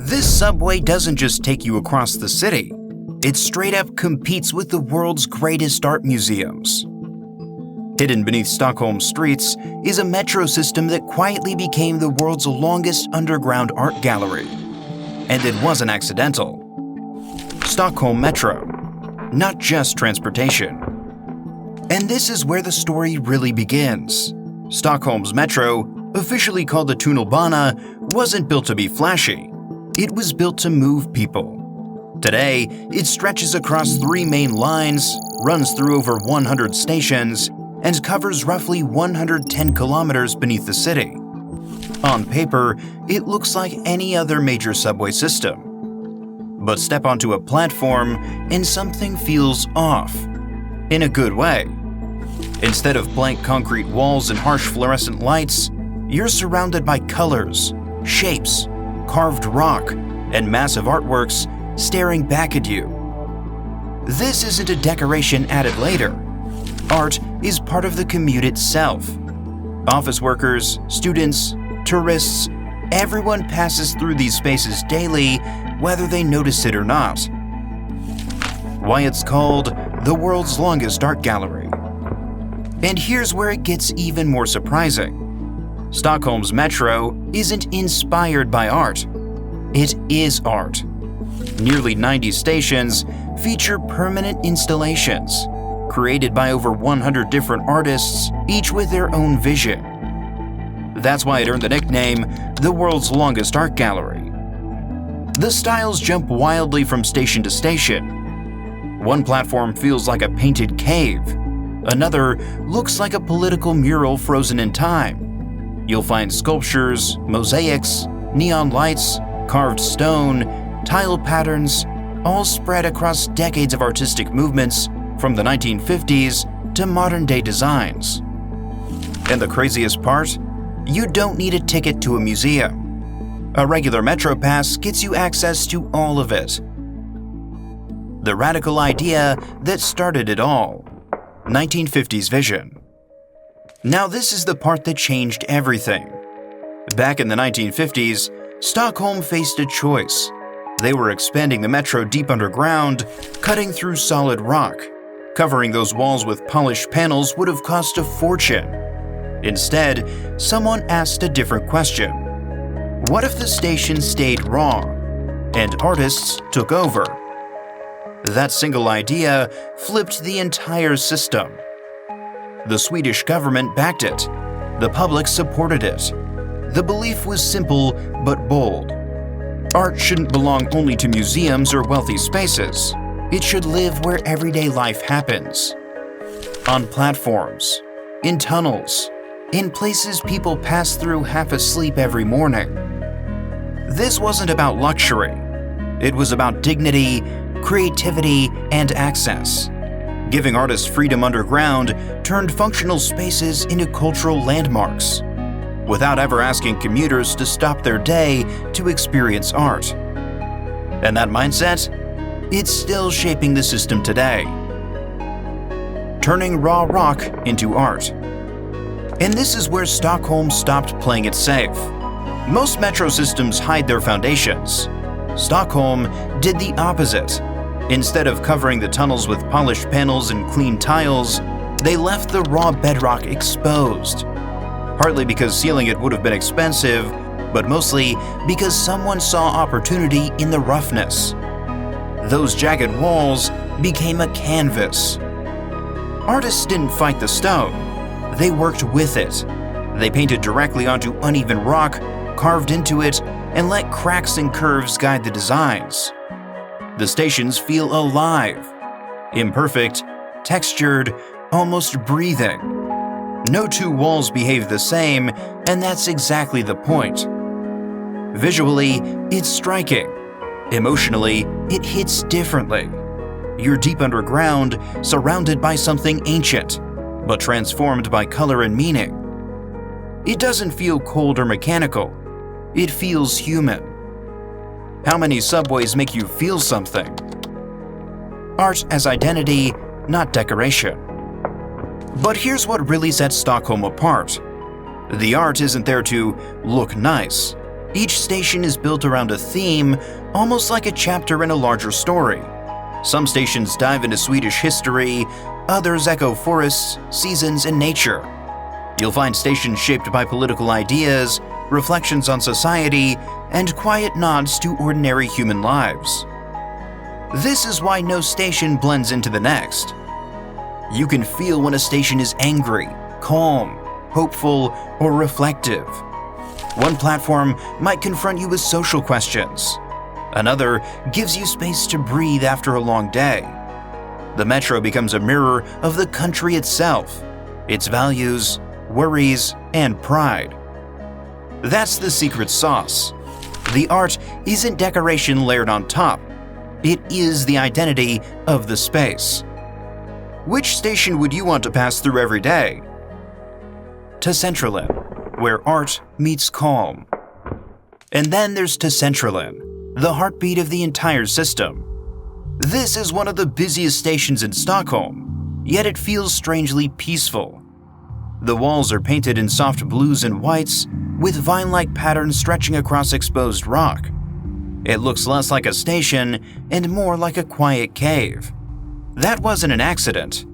This subway doesn't just take you across the city, it straight up competes with the world's greatest art museums. Hidden beneath Stockholm streets is a metro system that quietly became the world's longest underground art gallery. And it wasn't accidental. Stockholm Metro, not just transportation. And this is where the story really begins. Stockholm's metro, officially called the Tunnelbana, wasn't built to be flashy. It was built to move people. Today, it stretches across 3 main lines, runs through over 100 stations, and covers roughly 110 kilometers beneath the city. On paper, it looks like any other major subway system. But step onto a platform and something feels off. In a good way. Instead of blank concrete walls and harsh fluorescent lights, you're surrounded by colors, shapes, carved rock, and massive artworks staring back at you. This isn't a decoration added later. Art is part of the commute itself. Office workers, students, tourists, everyone passes through these spaces daily, whether they notice it or not. Why it's called the world's longest art gallery. And here's where it gets even more surprising. Stockholm's metro isn't inspired by art. It is art. Nearly 90 stations feature permanent installations, created by over 100 different artists, each with their own vision. That's why it earned the nickname, the world's longest art gallery. The styles jump wildly from station to station. One platform feels like a painted cave. Another looks like a political mural frozen in time. You'll find sculptures, mosaics, neon lights, carved stone, tile patterns, all spread across decades of artistic movements from the 1950s to modern-day designs. And the craziest part? You don't need a ticket to a museum. A regular Metro Pass gets you access to all of it. The radical idea that started it all. 1950s vision. Now this is the part that changed everything. Back in the 1950s, Stockholm faced a choice. They were expanding the metro deep underground, cutting through solid rock. Covering those walls with polished panels would have cost a fortune. Instead, someone asked a different question. What if the station stayed raw and artists took over? That single idea flipped the entire system. The Swedish government backed it. The public supported it. The belief was simple but bold. Art shouldn't belong only to museums or wealthy spaces. It should live where everyday life happens. On platforms, in tunnels, in places people pass through half asleep every morning. This wasn't about luxury. It was about dignity, creativity, and access. Giving artists freedom underground turned functional spaces into cultural landmarks, without ever asking commuters to stop their day to experience art. And that mindset? It's still shaping the system today. Turning raw rock into art. And this is where Stockholm stopped playing it safe. Most metro systems hide their foundations. Stockholm did the opposite. Instead of covering the tunnels with polished panels and clean tiles, they left the raw bedrock exposed. Partly because sealing it would have been expensive, but mostly because someone saw opportunity in the roughness. Those jagged walls became a canvas. Artists didn't fight the stone. They worked with it. They painted directly onto uneven rock, carved into it, and let cracks and curves guide the designs. The stations feel alive, imperfect, textured, almost breathing. No two walls behave the same, and that's exactly the point. Visually, it's striking. Emotionally, it hits differently. You're deep underground, surrounded by something ancient, but transformed by color and meaning. It doesn't feel cold or mechanical. It feels human. How many subways make you feel something? Art as identity, not decoration. But here's what really sets Stockholm apart. The art isn't there to look nice. Each station is built around a theme, almost like a chapter in a larger story. Some stations dive into Swedish history, others echo forests, seasons, and nature. You'll find stations shaped by political ideas, reflections on society, and quiet nods to ordinary human lives. This is why no station blends into the next. You can feel when a station is angry, calm, hopeful, or reflective. One platform might confront you with social questions. Another gives you space to breathe after a long day. The metro becomes a mirror of the country itself, its values, worries, and pride. That's the secret sauce. The art isn't decoration layered on top. It is the identity of the space. Which station would you want to pass through every day? To Centralen, where art meets calm. And then there's to Centralen, the heartbeat of the entire system. This is one of the busiest stations in Stockholm, yet it feels strangely peaceful. The walls are painted in soft blues and whites, with vine-like patterns stretching across exposed rock. It looks less like a station and more like a quiet cave. That wasn't an accident.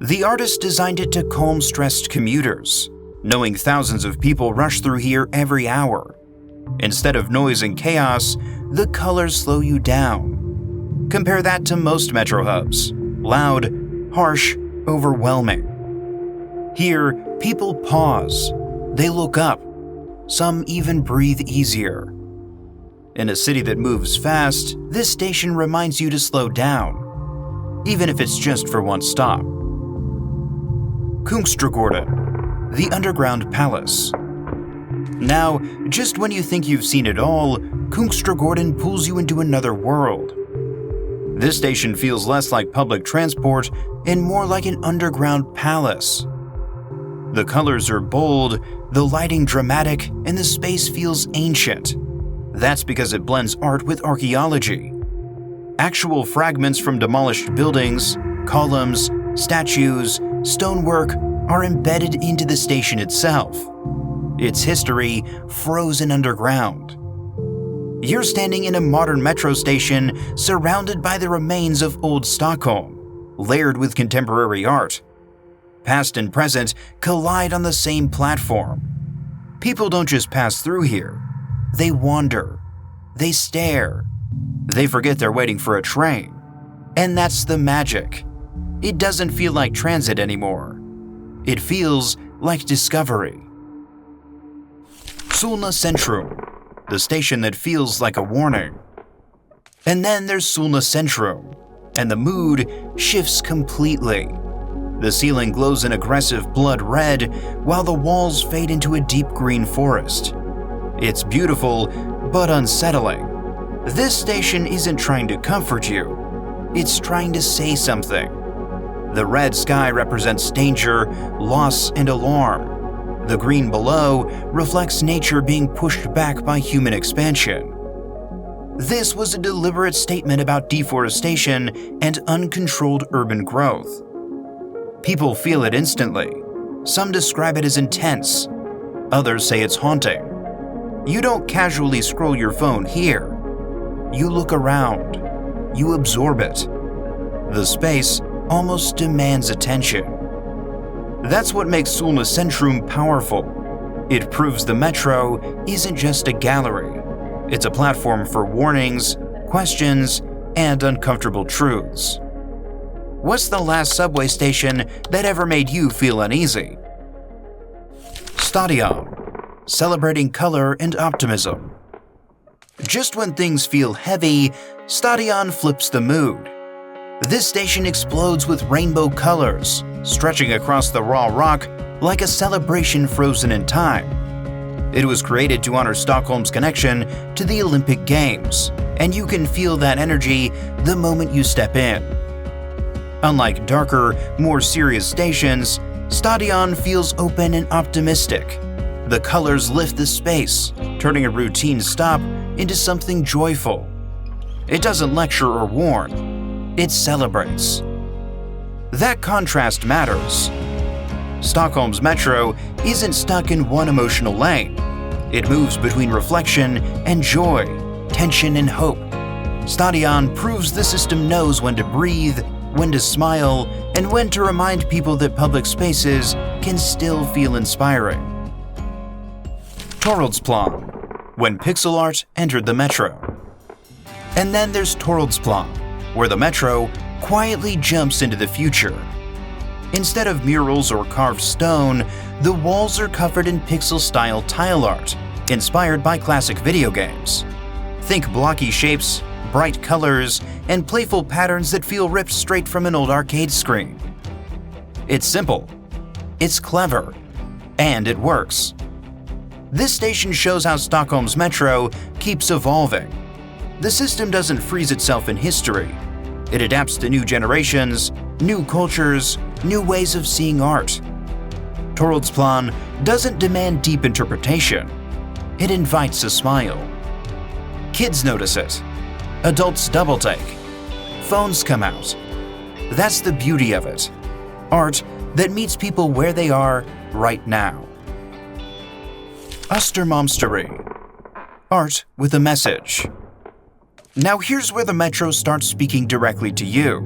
The artist designed it to calm stressed commuters, knowing thousands of people rush through here every hour. Instead of noise and chaos, the colors slow you down. Compare that to most metro hubs: loud, harsh, overwhelming. Here, people pause. They look up. Some even breathe easier. In a city that moves fast, this station reminds you to slow down, even if it's just for one stop. Kungsträdgården, the underground palace. Now, just when you think you've seen it all, Kungsträdgården pulls you into another world. This station feels less like public transport and more like an underground palace. The colors are bold, the lighting dramatic, and the space feels ancient. That's because it blends art with archaeology. Actual fragments from demolished buildings, columns, statues, stonework are embedded into the station itself. Its history frozen underground. You're standing in a modern metro station surrounded by the remains of old Stockholm, layered with contemporary art. Past and present collide on the same platform. People don't just pass through here. They wander. They stare. They forget they're waiting for a train. And that's the magic. It doesn't feel like transit anymore. It feels like discovery. Solna Centrum, the station that feels like a warning. And then there's Solna Centrum, and the mood shifts completely. The ceiling glows an aggressive blood red, while the walls fade into a deep green forest. It's beautiful, but unsettling. This station isn't trying to comfort you. It's trying to say something. The red sky represents danger, loss, and alarm. The green below reflects nature being pushed back by human expansion. This was a deliberate statement about deforestation and uncontrolled urban growth. People feel it instantly. Some describe it as intense. Others say it's haunting. You don't casually scroll your phone here. You look around. You absorb it. The space almost demands attention. That's what makes Solna Centrum powerful. It proves the metro isn't just a gallery. It's a platform for warnings, questions, and uncomfortable truths. What's the last subway station that ever made you feel uneasy? Stockholm, celebrating color and optimism. Just when things feel heavy, Stockholm flips the mood. This station explodes with rainbow colors, stretching across the raw rock like a celebration frozen in time. It was created to honor Stockholm's connection to the Olympic Games, and you can feel that energy the moment you step in. Unlike darker, more serious stations, Stockholm feels open and optimistic. The colors lift the space, turning a routine stop into something joyful. It doesn't lecture or warn. It celebrates. That contrast matters. Stockholm's metro isn't stuck in one emotional lane. It moves between reflection and joy, tension and hope. Stadion proves the system knows when to breathe, when to smile, and when to remind people that public spaces can still feel inspiring. Toraldsplan, when pixel art entered the metro. And then there's Toraldsplan, where the metro quietly jumps into the future. Instead of murals or carved stone, the walls are covered in pixel-style tile art, inspired by classic video games. Think blocky shapes, bright colors, and playful patterns that feel ripped straight from an old arcade screen. It's simple, it's clever, and it works. This station shows how Stockholm's metro keeps evolving. The system doesn't freeze itself in history. It adapts to new generations, new cultures, new ways of seeing art. Toraldsplan doesn't demand deep interpretation. It invites a smile. Kids notice it. Adults double take. Phones come out. That's the beauty of it. Art that meets people where they are right now. Östermalmstorg. Art with a message. Now here's where the metro starts speaking directly to you.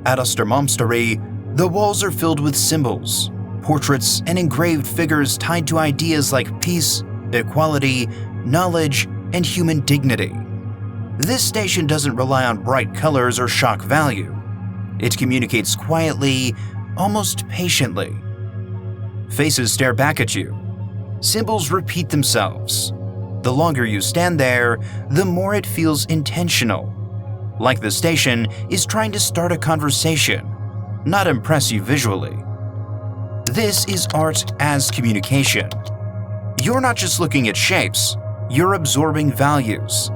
At Östermalmstorg, the walls are filled with symbols, portraits, and engraved figures tied to ideas like peace, equality, knowledge, and human dignity. This station doesn't rely on bright colors or shock value. It communicates quietly, almost patiently. Faces stare back at you. Symbols repeat themselves. The longer you stand there, the more it feels intentional. Like the station is trying to start a conversation, not impress you visually. This is art as communication. You're not just looking at shapes, you're absorbing values.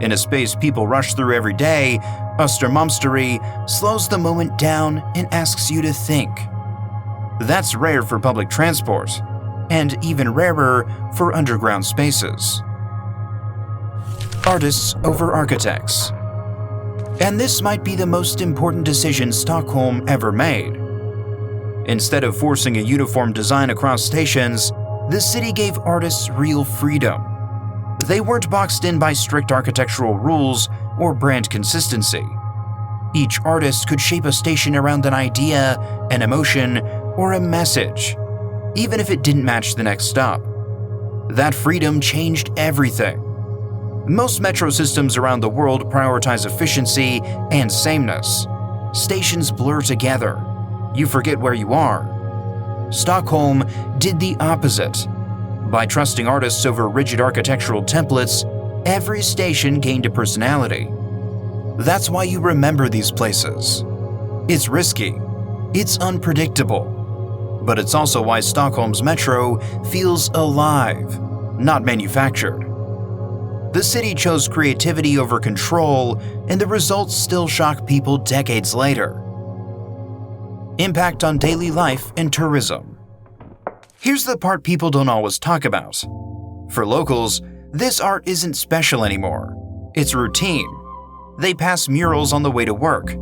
In a space people rush through every day, Östermalmstorg slows the moment down and asks you to think. That's rare for public transport, and even rarer for underground spaces. Artists over architects. And this might be the most important decision Stockholm ever made. Instead of forcing a uniform design across stations, the city gave artists real freedom. They weren't boxed in by strict architectural rules or brand consistency. Each artist could shape a station around an idea, an emotion, or a message, even if it didn't match the next stop. That freedom changed everything. Most metro systems around the world prioritize efficiency and sameness. Stations blur together. You forget where you are. Stockholm did the opposite. By trusting artists over rigid architectural templates, every station gained a personality. That's why you remember these places. It's risky. It's unpredictable. But it's also why Stockholm's metro feels alive, not manufactured. The city chose creativity over control, and the results still shock people decades later. Impact on daily life and tourism. Here's the part people don't always talk about. For locals, this art isn't special anymore. It's routine. They pass murals on the way to work.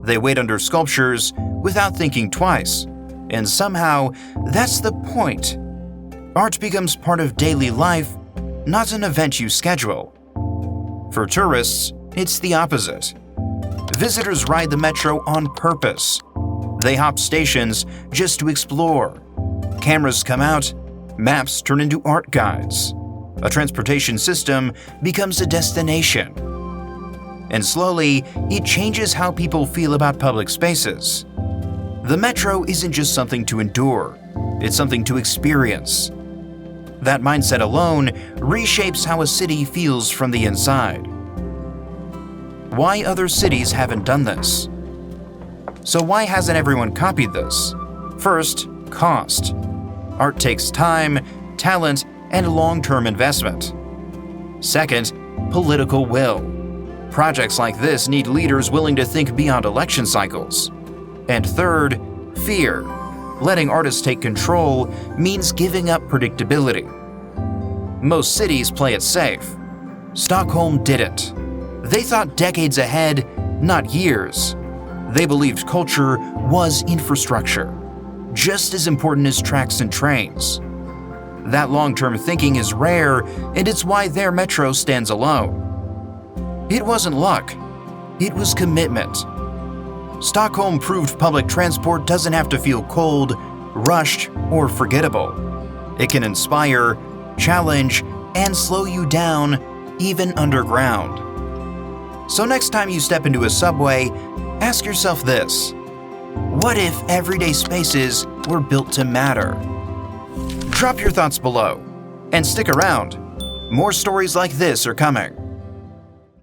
They wait under sculptures without thinking twice. And somehow, that's the point. Art becomes part of daily life, not an event you schedule. For tourists, it's the opposite. Visitors ride the metro on purpose. They hop stations just to explore. Cameras come out, maps turn into art guides. A transportation system becomes a destination. And slowly, it changes how people feel about public spaces. The metro isn't just something to endure, it's something to experience. That mindset alone reshapes how a city feels from the inside. Why other cities haven't done this? So why hasn't everyone copied this? First, cost. Art takes time, talent, and long-term investment. Second, political will. Projects like this need leaders willing to think beyond election cycles. And third, fear. Letting artists take control means giving up predictability. Most cities play it safe. Stockholm didn't. They thought decades ahead, not years. They believed culture was infrastructure, just as important as tracks and trains. That long-term thinking is rare, and it's why their metro stands alone. It wasn't luck. It was commitment. Stockholm proved public transport doesn't have to feel cold, rushed, or forgettable. It can inspire, challenge, and slow you down, even underground. So next time you step into a subway, ask yourself this: what if everyday spaces were built to matter? Drop your thoughts below, and stick around. More stories like this are coming.